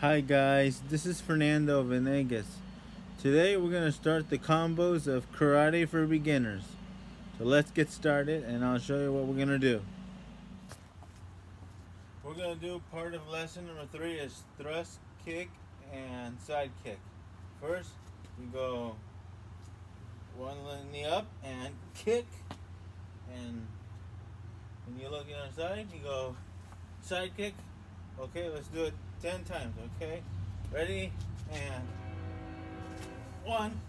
Hi guys, this is Fernando Venegas. Today we're going to start the combos of karate for beginners. So let's get started and I'll show you what we're going to do. We're going to do part of lesson number 3 is thrust, kick, and side kick. First, you go one knee up and kick, and when you look on the side, you go side kick. Okay, let's do it 10 times, okay? Ready? And 1,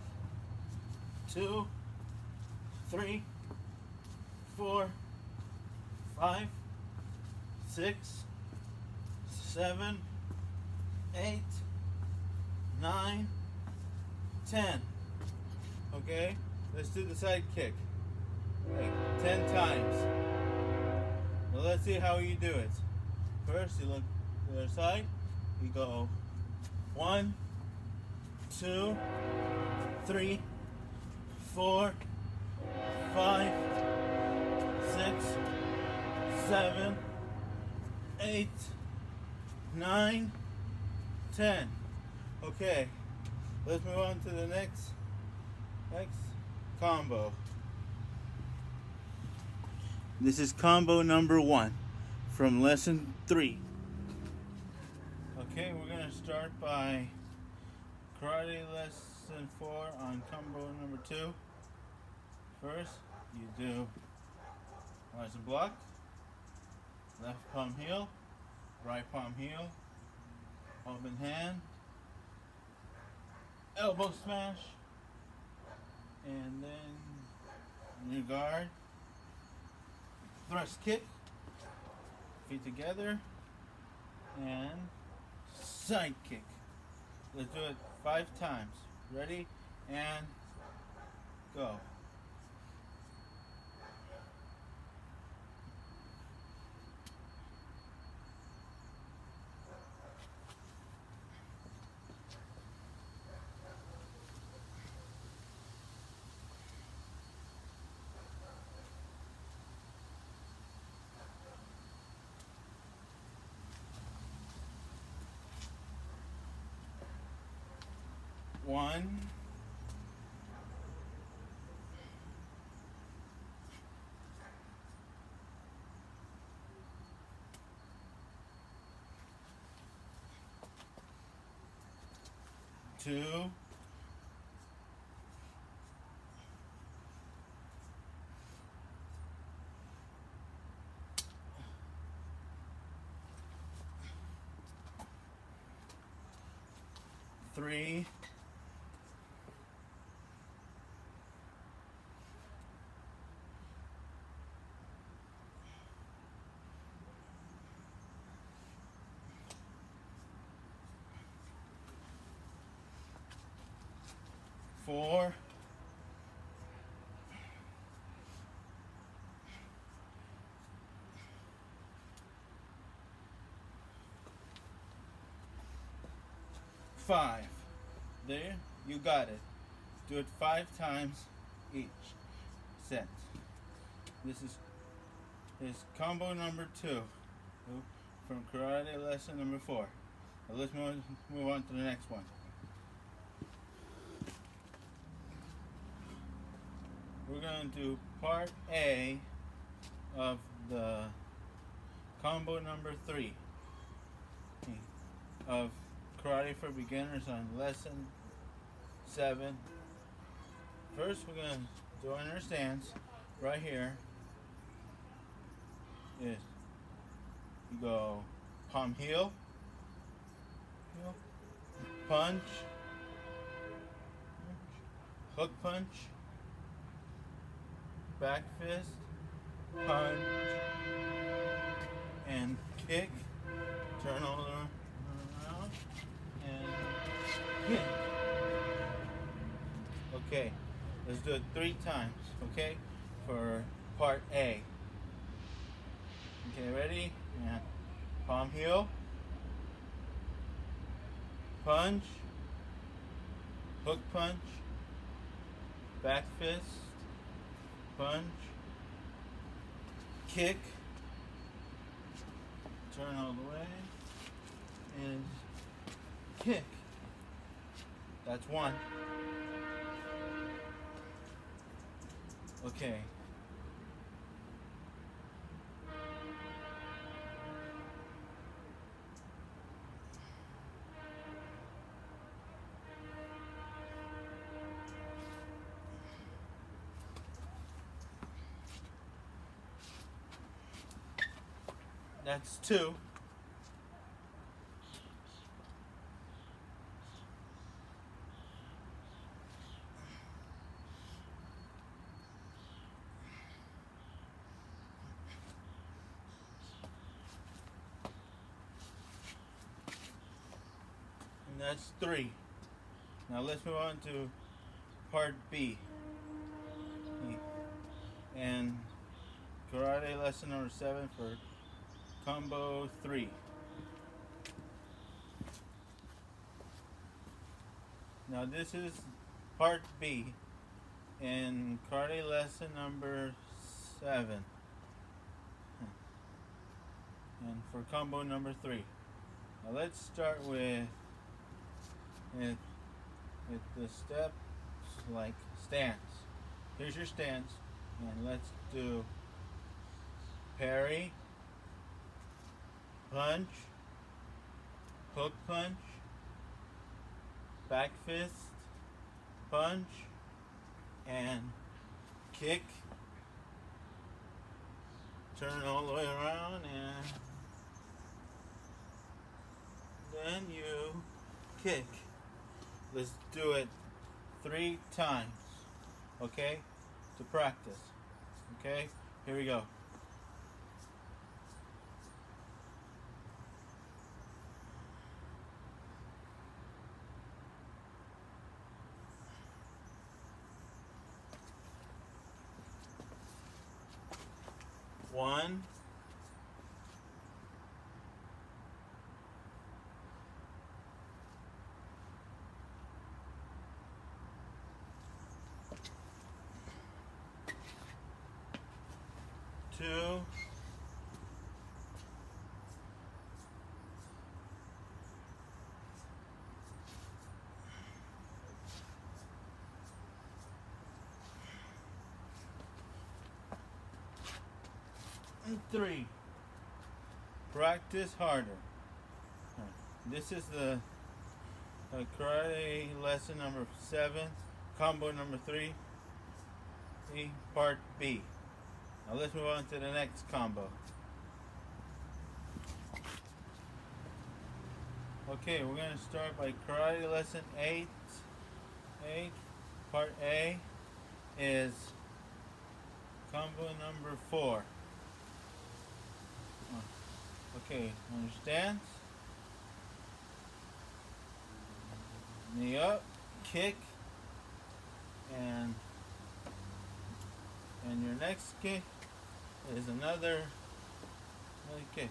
2, 3, 4, 5, 6, 7, 8, 9, 10. Okay, let's do the side kick. Like 10 times. Now let's see how you do it. First, you look to the other side. You go 1, 2, 3, 4, 5, 6, 7, 8, 9, 10. Okay, let's move on to the next combo. This is combo number 1 from lesson 3. Okay, we're going to start by karate lesson 4 on combo number 2. First, you do rise and block, left palm heel, right palm heel, open hand, elbow smash, and then new guard, thrust kick, feet together, and side kick. Let's do it 5 times. Ready? And go. One, 2, 3, 4, 5. There, you got it. Do it 5 times each set. This is combo number 2 from karate lesson number 4. Now let's move on to the next one. We're going to do part A of the combo number 3 of karate for beginners on lesson 7. First, we're going to do our stance right here. Is you go palm heel, punch, hook punch, back fist, punch, and kick. Turn all around and kick. Okay, let's do it 3 times, okay, for part A. Okay, ready? And palm heel, punch, hook punch, back fist, punch, kick, turn all the way, and kick. That's one. Okay. That's two. And that's three. Now let's move on to part B. And karate lesson number 7 for combo 3. Now this is part B in karate lesson number 7. And for combo number 3. Now let's start with the steps like stance. Here's your stance, and let's do parry, punch, hook punch, back fist, punch, and kick. Turn all the way around, and then you kick. Let's do it 3 times, okay? To practice, okay? Here we go. One, two, and 3. Practice harder. This is the karate lesson number 7, combo number 3, part B. Now let's move on to the next combo. Okay, we're going to start by karate lesson 8. Part A is combo number 4. Okay, understand? Knee up, kick, and your next kick is another kick.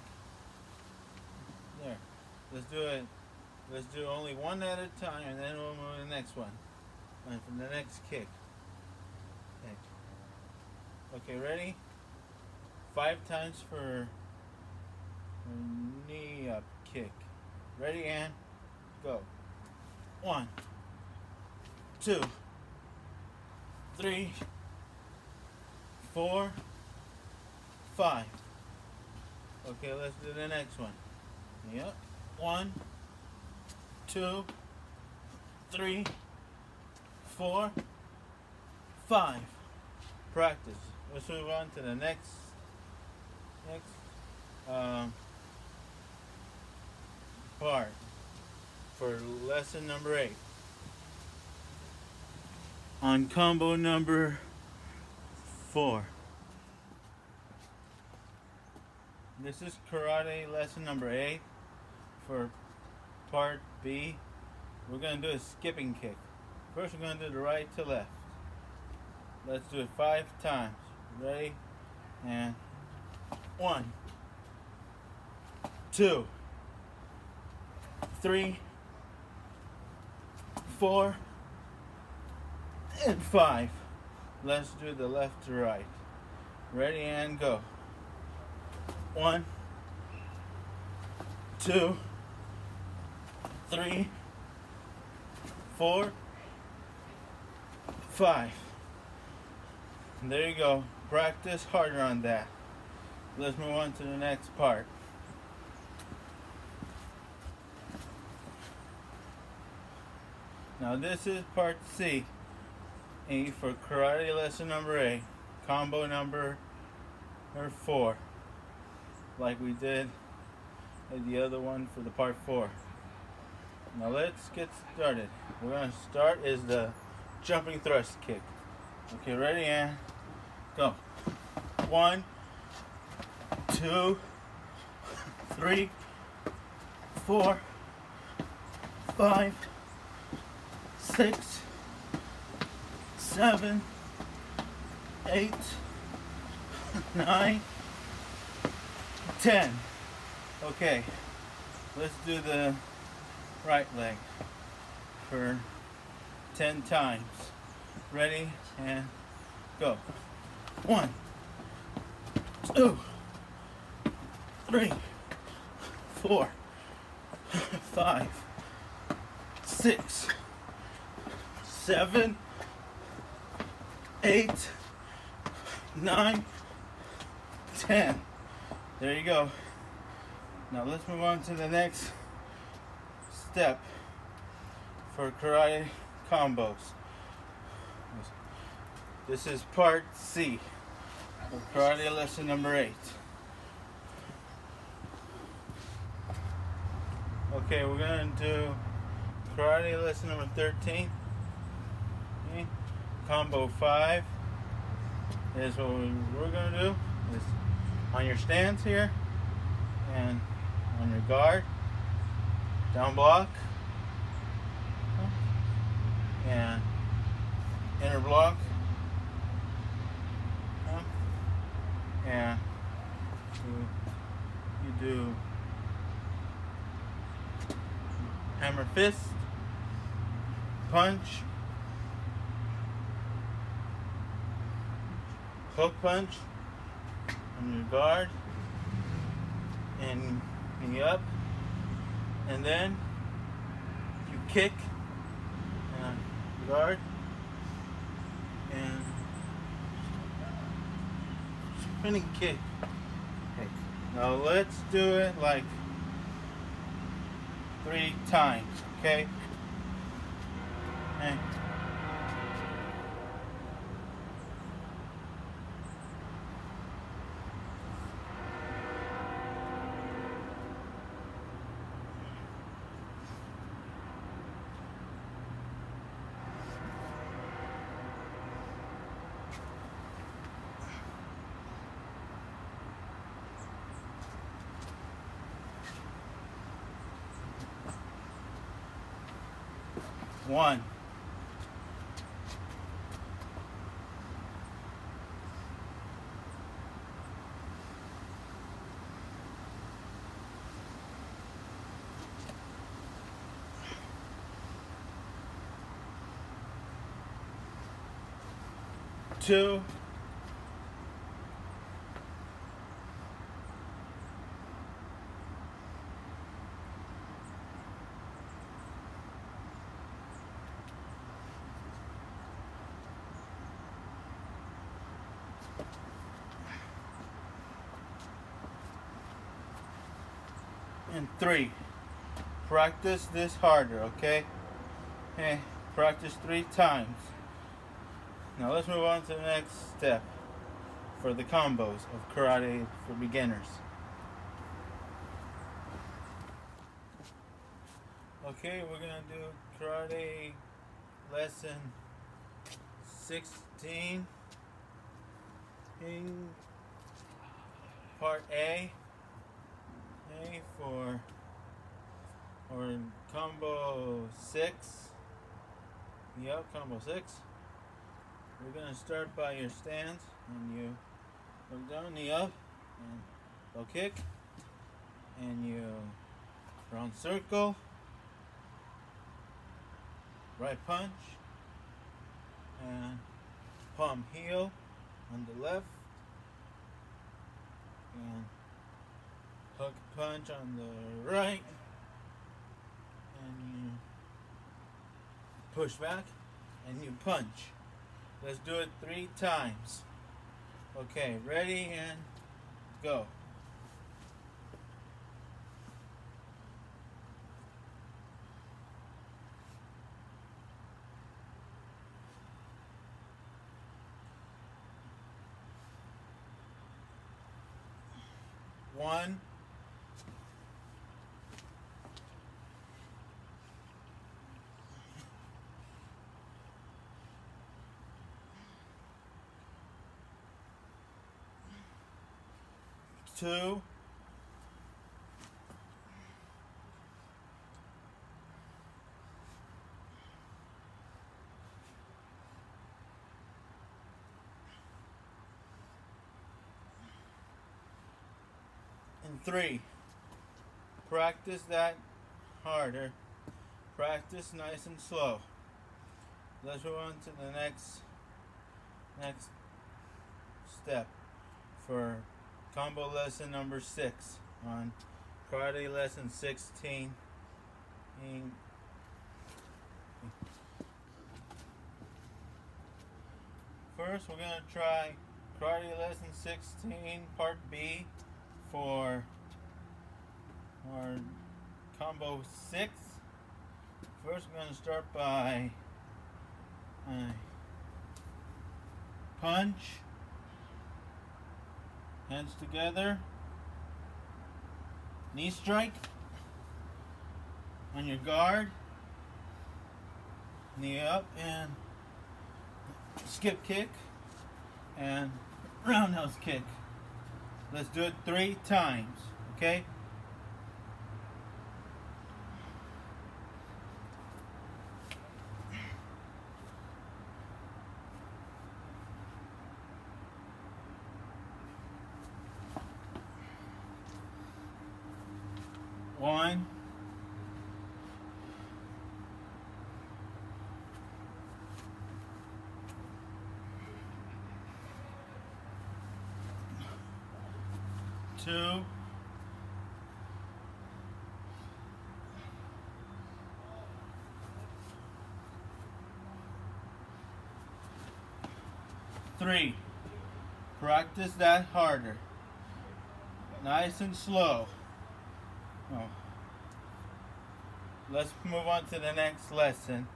There. Let's do it. Let's do only one at a time, and then we'll move to the next one. And from the next kick. Okay, ready? 5 times for knee up kick. Ready, and go. 1, 2, 3, 4, 5. Okay, let's do the next one. Yep. 1, 2, 3, 4, 5. Practice. Let's move on to the next part for lesson number 8. On combo number 4. This is karate lesson number 8 for part B. We're going to do a skipping kick. First we're going to do the right to left. Let's do it 5 times. Ready? And 1, 2, 3, 4, and 5. Let's do the left to right. Ready, and go. 1, 2, 3, 4, 5. And there you go. Practice harder on that. Let's move on to the next part. Now this is part C for karate lesson number 8, combo number 4, like we did at the other one for the part 4. Now let's get started. We're going to start is the jumping thrust kick. Okay, ready and go. 1, 2, 3, 4, 5, 6, 7, 8, 9, 10. Okay, let's do the right leg for 10 times. Ready and go. 1, 2, 3, 4, 5, 6, 7, 8, 9, 10. There you go. Now let's move on to the next step for karate combos. This is part C of karate lesson number 8. Okay, we're going to do karate lesson number 13. Okay. Combo 5 is what we're going to do. Is on your stance here and on your guard, down block, and inner block, and you do hammer fist, punch, hook punch on your guard, and knee up, and then you kick and guard and spinning kick. Okay. Now let's do it like 3 times, okay? Okay. One, 2, 3. Practice this harder, okay? Okay, practice 3 times. Now let's move on to the next step for the combos of karate for beginners. Okay, we're gonna do karate lesson 16 in part A. Okay, for combo 6. Yep, combo 6. We're gonna start by your stance, and you look down, knee up, and low kick, and you round circle, right punch, and palm heel on the left, and hook punch on the right, and you push back, and you punch. Let's do it 3 times. Okay, ready and go. One, 2, 3. Practice that harder. Practice nice and slow. Let's move on to the next step for combo lesson number 6 on karate lesson 16. First, we're going to try karate lesson 16 part B for our combo 6. First, we're going to start by punch, hands together, knee strike on your guard, knee up, and skip kick and roundhouse kick. Let's do it 3 times, okay? One, 2, 3. Practice that harder. Nice and slow. Oh. Let's move on to the next lesson.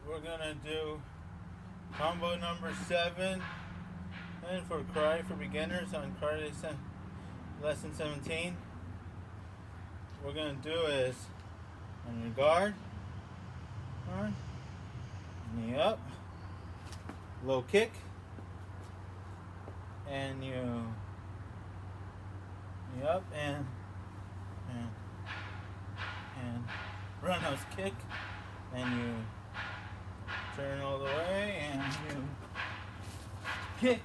We're gonna do combo number 7 and for karate for beginners on karate lesson 17. What we're gonna do is on your guard, knee up, low kick, and you knee up and roundhouse kick, and you turn all the way and you kick,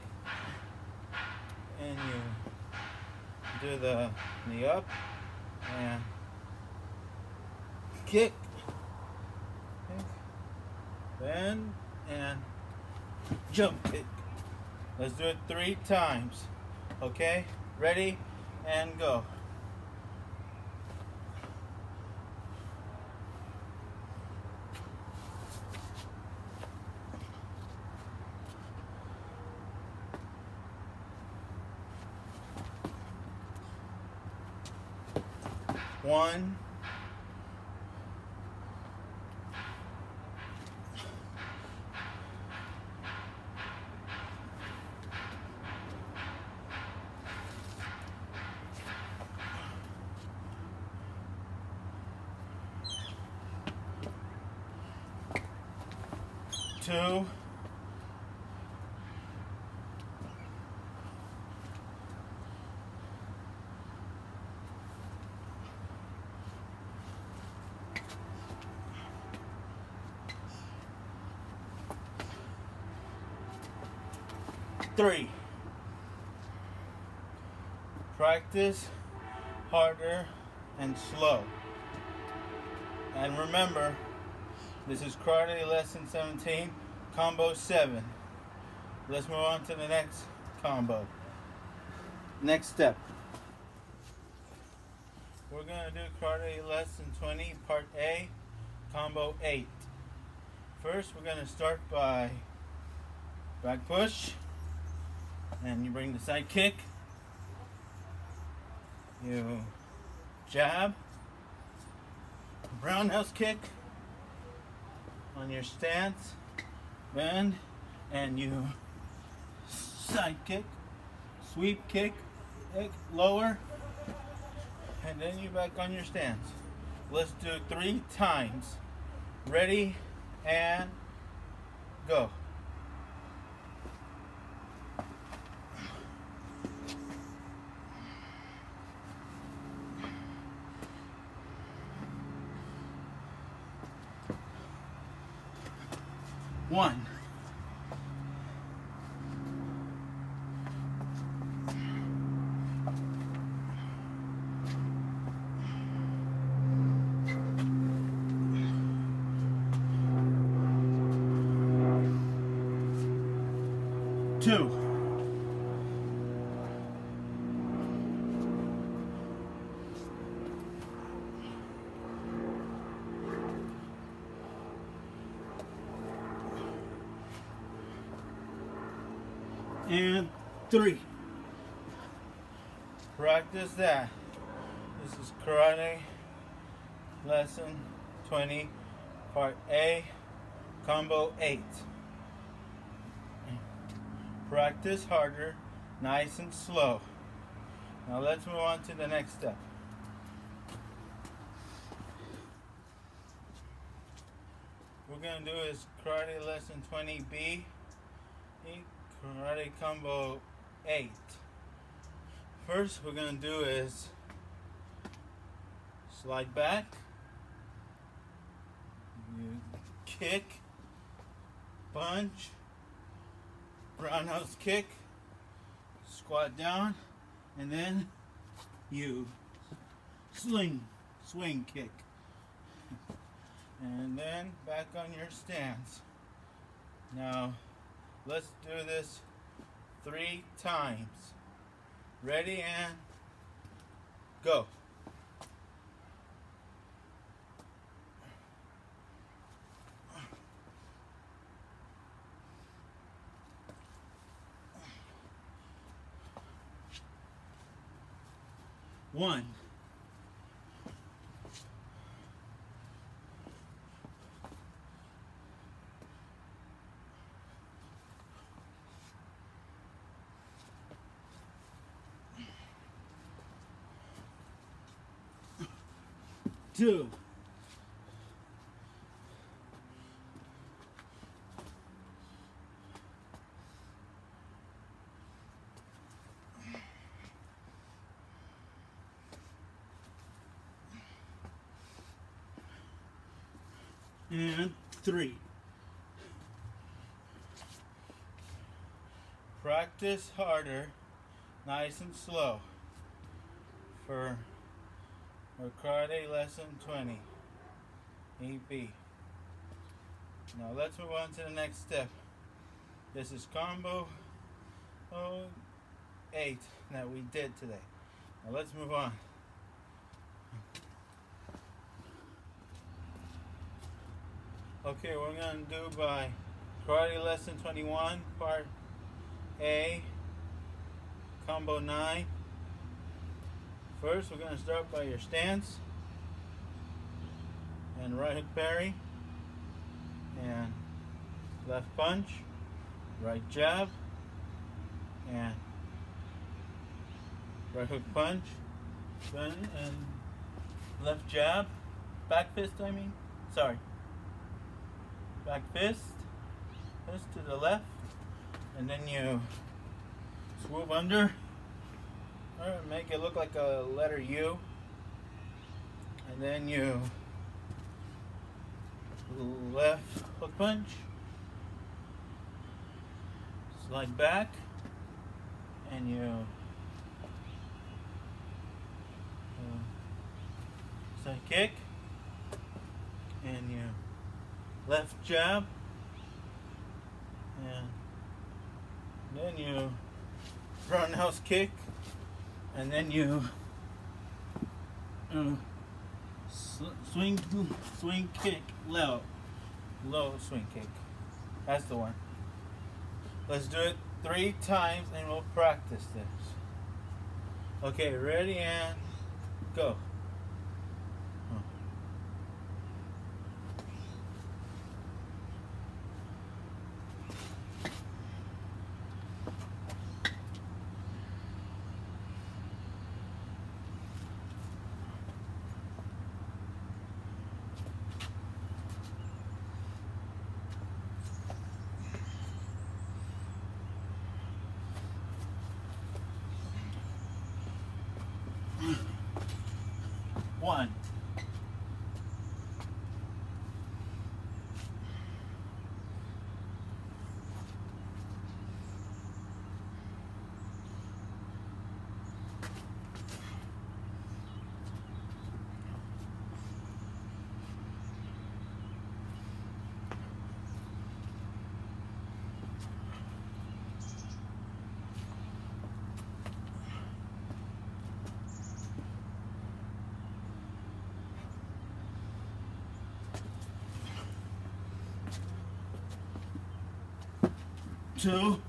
and you do the knee up and kick, bend and jump kick. Let's do it 3 times. Okay? Ready? And go. One, 2, 3. Practice harder and slow. And remember, this is karate lesson 17, combo 7. Let's move on to the next combo. Next step. We're going to do Karate Lesson 20, Part A, Combo 8. First, we're going to start by back push, and you bring the side kick, you jab, roundhouse kick on your stance, bend, and you side kick, sweep kick, lower, and then you back on your stance. Let's do 3 times. Ready, and go. One. Two. And 3. Practice that. This is Karate Lesson 20, Part A, Combo 8. Practice harder, nice and slow. Now let's move on to the next step. What we're going to do is Karate Lesson 20B, Karate Combo 8. First we're going to do is slide back, you kick, punch, roundhouse kick, squat down, and then you swing kick, and then back on your stance. Now let's do this 3 times. Ready, and go. One. Two. And 3. Practice harder, nice and slow for Karate Lesson 20, EP. Now let's move on to the next step. This is Combo 8 that we did today. Now let's move on. Okay, we're going to do by Karate Lesson 21, Part A, Combo 9. First, we're going to start by your stance, and right hook parry, and left punch, right jab, and right hook punch, and left jab, back fist back fist to the left, and then you swoop under, or make it look like a letter U, and then you left hook punch, slide back, and you side kick, and you left jab, and then you roundhouse kick, and then you swing, swing kick, low swing kick. That's the one. Let's do it 3 times and we'll practice this. Okay, ready and go. One. Two.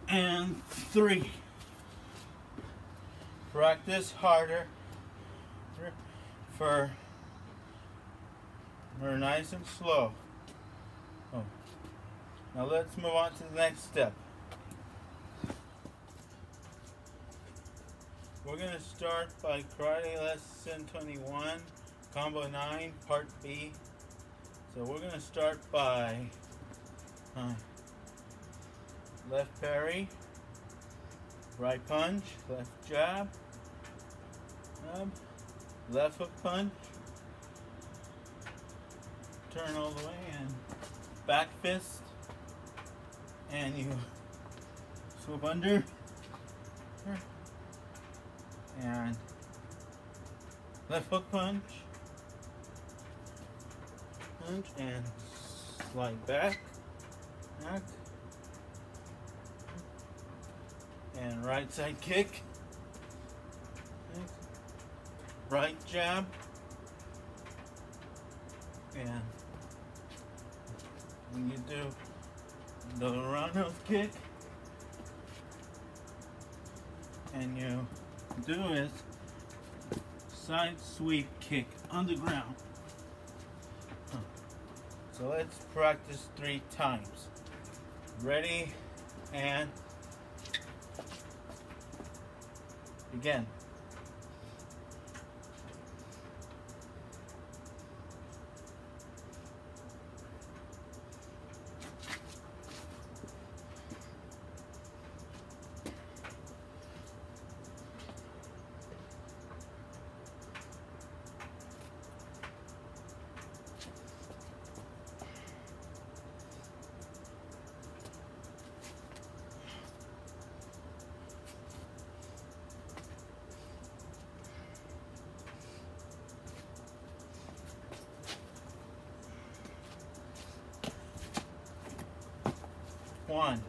And 3. Practice harder for nice and slow. Oh. Now let's move on to the next step. We're going to start by Karate Lesson 21, Combo 9, Part B. So we're going to start by left parry, right punch, left jab, left hook punch, turn all the way, and back fist, and you swoop under, and left hook punch, and slide back, and right side kick, right jab, and when you do the roundhouse kick, and you do is side sweep kick on the ground. So let's practice 3 times. Ready and begin. One.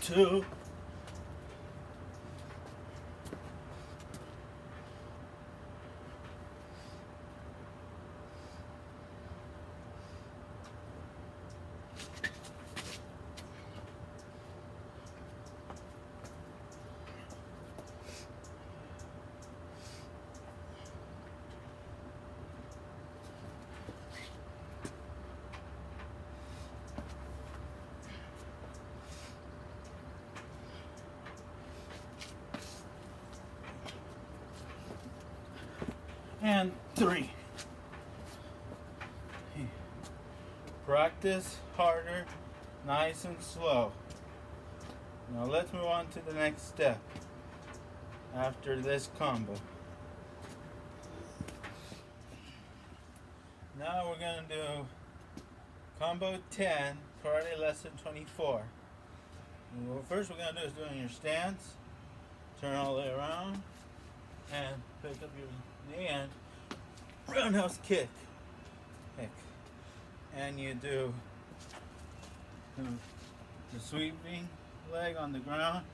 Two. and 3. Practice harder, nice and slow. Now let's move on to the next step after this combo. Now we're going to do combo 10, karate lesson 24. And what first we're going to do is do in your stance, turn all the way around, and pick up your knee and roundhouse kick. And you do the sweeping leg on the ground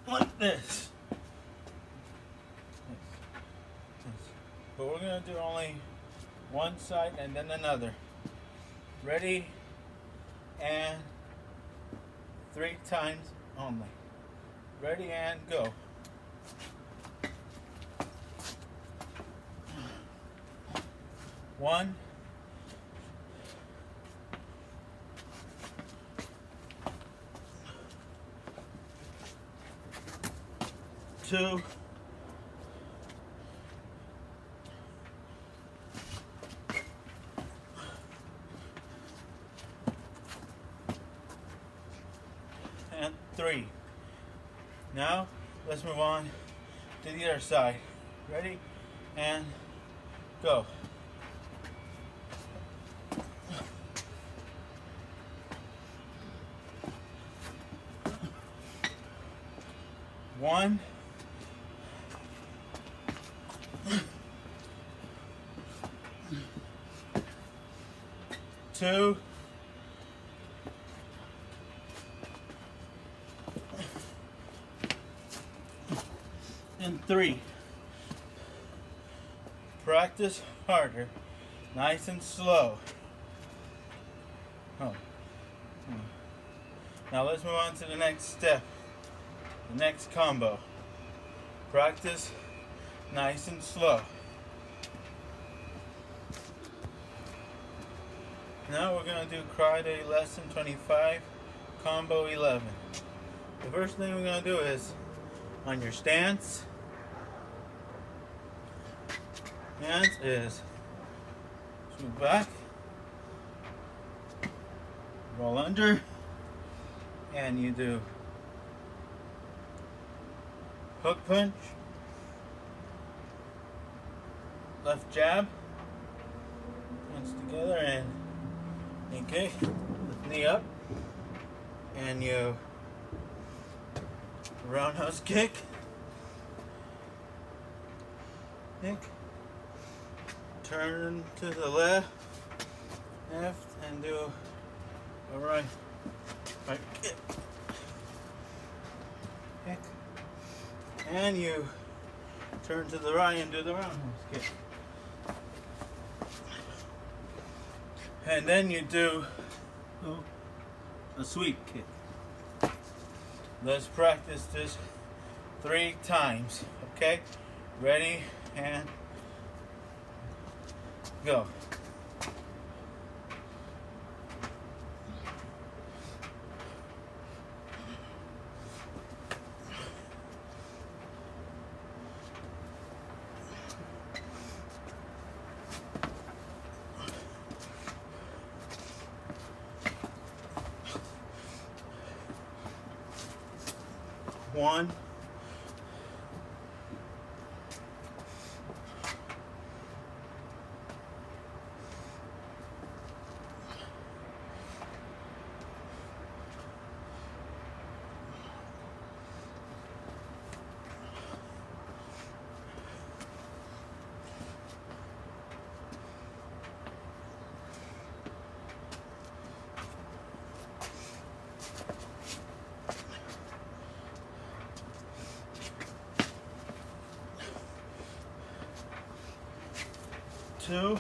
like this. But we're going to do only one side and then another. Ready? And 3 times only. Ready and go. 1, 2, 3. Now let's move on to the other side. Ready? And go. 1, 2, and 3. Practice harder, nice and slow. Now let's move on to the next step, the next combo. Practice nice and slow. Now we're going to do karate lesson 25, combo 11. The first thing we're going to do is on your stance. Stance is move back, roll under, and you do hook punch, left jab, hands together, and knee kick, lift knee up, and you roundhouse kick, turn to the left, and do a right kick, and you turn to the right and do the roundhouse kick, and then you do a sweep kick. Let's practice this 3 times, okay? Ready, and go. 1, 2,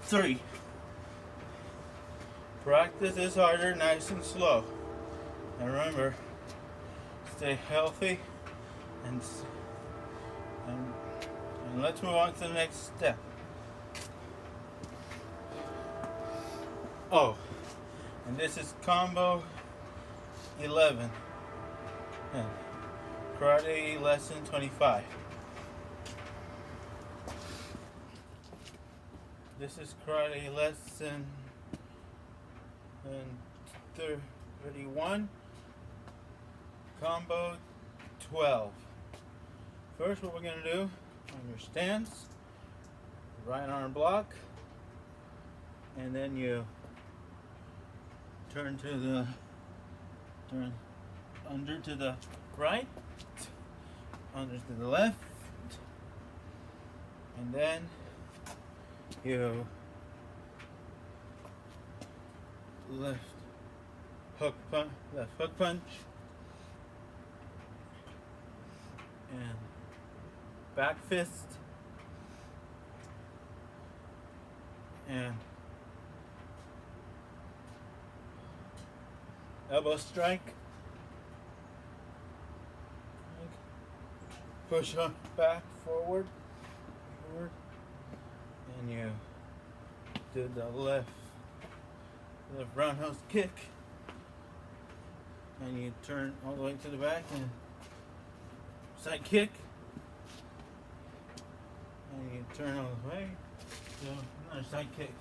3. Practice this harder, nice and slow. And remember, stay healthy and, and, and let's move on to the next step. Oh, and this is combo 11. And karate lesson 25. This is karate lesson 31, combo 12. First, what we're going to do on your stance, right arm block, and then you turn under to the right, under to the left, and then you left hook punch, and back fist, and elbow strike, push up, back, forward, and you do the left roundhouse kick, and you turn all the way to the back and side kick, and you turn all the way to another side kick.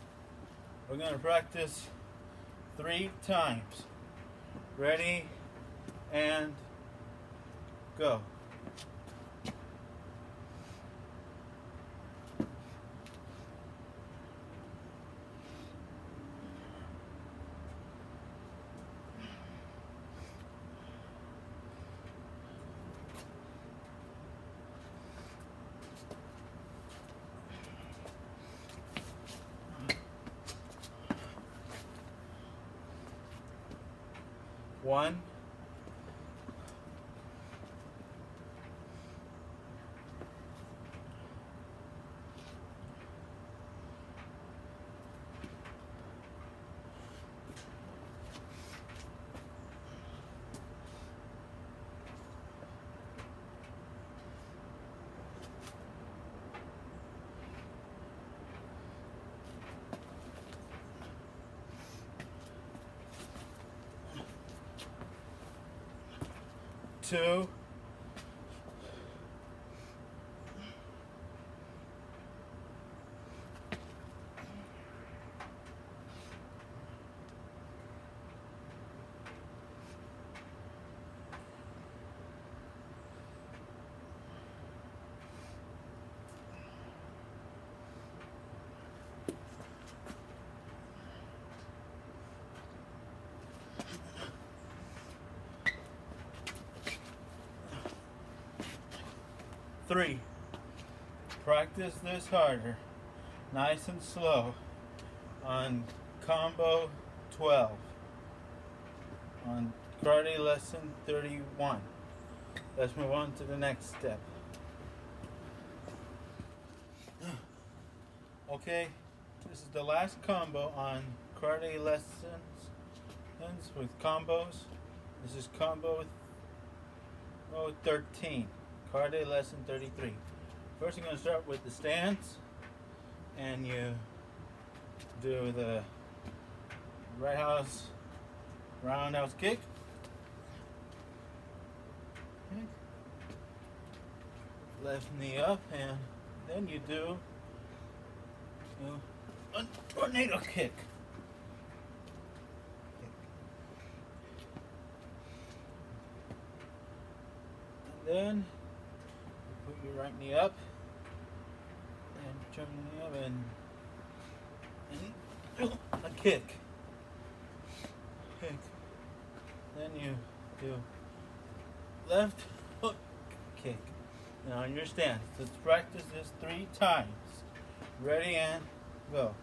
We're going to practice 3 times. Ready and go. One, 2, 3. Practice this harder, nice and slow, on combo 12, on karate lesson 31. Let's move on to the next step. Okay, this is the last combo on karate lessons with combos. This is combo 13. Karate lesson 33. First, you're going to start with the stance, and you do the roundhouse kick. Okay. Left knee up, and then you do a tornado kick. And then put your right knee up and turn your knee up and a kick. Then you do left hook kick. Now on your stance. Let's practice this 3 times. Ready and go.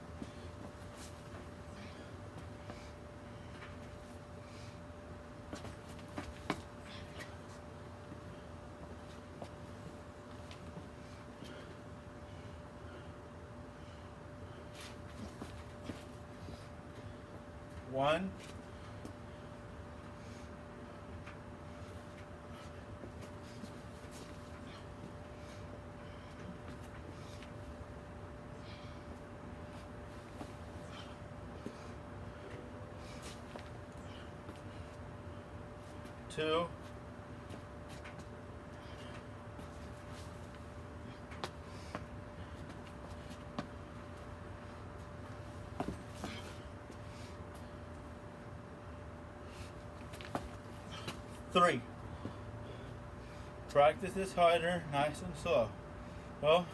1, 2, 3. Practice this harder, nice and slow. Well,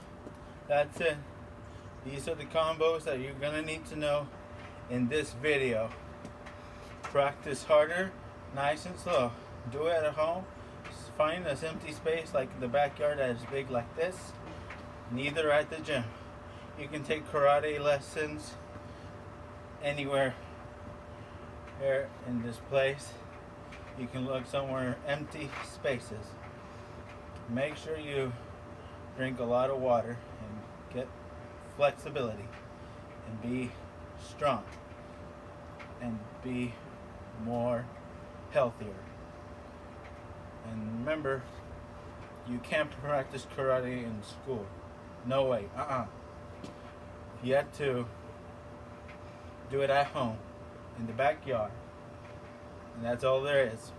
that's it. These are the combos that you're gonna need to know in this video. Practice harder, nice and slow. Do it at home. Find an empty space like the backyard that is big like this. Neither at the gym. You can take karate lessons anywhere here in this place. You can look somewhere empty spaces. Make sure you drink a lot of water and get flexibility and be strong and be more healthier. And remember, you can't practice karate in school. No way. You have to do it at home, in the backyard. And that's all there is.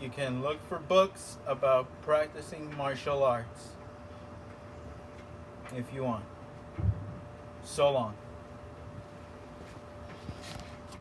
You can look for books about practicing martial arts if you want. So long.